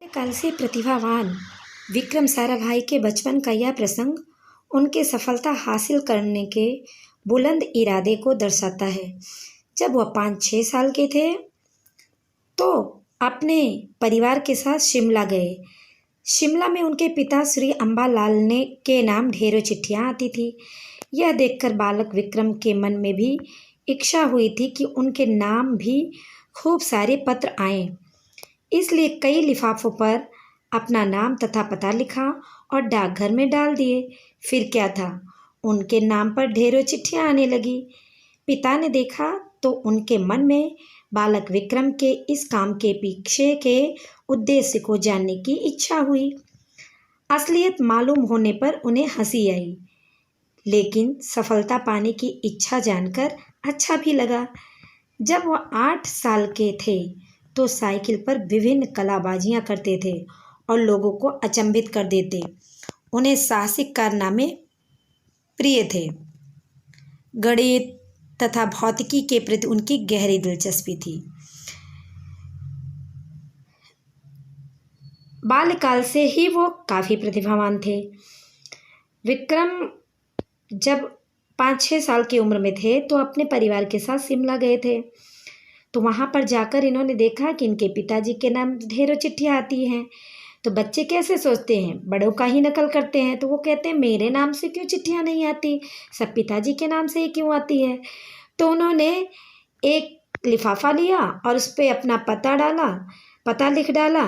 काल से प्रतिभावान विक्रम साराभाई के बचपन का यह प्रसंग उनके सफलता हासिल करने के बुलंद इरादे को दर्शाता है। जब वह 5-6 साल के थे तो अपने परिवार के साथ शिमला गए। शिमला में उनके पिता श्री अम्बालाल ने के नाम ढेरों चिट्ठियाँ आती थी। यह देखकर बालक विक्रम के मन में भी इच्छा हुई थी कि उनके नाम भी खूब सारे पत्र आएं। इसलिए कई लिफाफों पर अपना नाम तथा पता लिखा और डाकघर में डाल दिए। फिर क्या था, उनके नाम पर ढेरों चिट्ठियाँ आने लगी। पिता ने देखा तो उनके मन में बालक विक्रम के इस काम के पीछे के उद्देश्य को जानने की इच्छा हुई। असलियत मालूम होने पर उन्हें हंसी आई, लेकिन सफलता पाने की इच्छा जानकर अच्छा भी लगा। जब वह 8 साल के थे तो साइकिल पर विभिन्न कलाबाजियां करते थे और लोगों को अचंभित कर देते। उन्हें साहसिक कारनामे प्रिय थे। गणित तथा भौतिकी के प्रति उनकी गहरी दिलचस्पी थी। बाल्यकाल से ही वो काफ़ी प्रतिभावान थे। विक्रम जब 5-6 साल की उम्र में थे तो अपने परिवार के साथ शिमला गए थे। तो वहाँ पर जाकर इन्होंने देखा कि इनके पिताजी के नाम ढेरों चिट्ठियाँ आती हैं। तो बच्चे कैसे सोचते हैं, बड़ों का ही नकल करते हैं। तो वो कहते हैं मेरे नाम से क्यों चिट्ठियाँ नहीं आती, सब पिताजी के नाम से ही क्यों आती है। तो उन्होंने एक लिफाफा लिया और उस पर अपना पता लिख डाला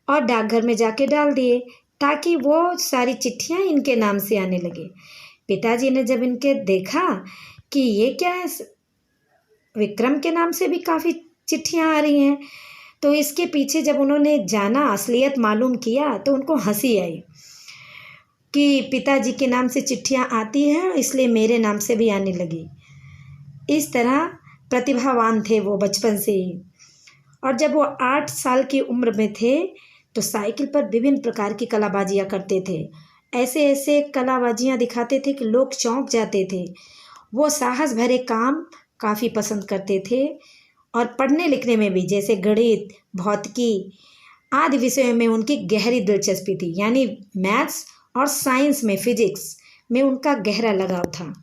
और डाकघर में जाके डाल दिए, ताकि वो सारी चिट्ठियाँ इनके नाम से आने लगे। पिताजी ने जब इनके देखा कि ये क्या है, विक्रम के नाम से भी काफ़ी चिट्ठियाँ आ रही हैं, तो इसके पीछे जब उन्होंने जाना, असलियत मालूम किया, तो उनको हंसी आई कि पिताजी के नाम से चिट्ठियाँ आती हैं इसलिए मेरे नाम से भी आने लगी। इस तरह प्रतिभावान थे वो बचपन से ही। और जब वो 8 साल की उम्र में थे तो साइकिल पर विभिन्न प्रकार की कलाबाजियाँ करते थे। ऐसे ऐसे कलाबाजियाँ दिखाते थे कि लोग चौंक जाते थे। वो साहस भरे काम काफ़ी पसंद करते थे और पढ़ने लिखने में भी, जैसे गणित, भौतिकी आदि विषयों में उनकी गहरी दिलचस्पी थी। यानी मैथ्स और साइंस में, फिजिक्स में उनका गहरा लगाव था।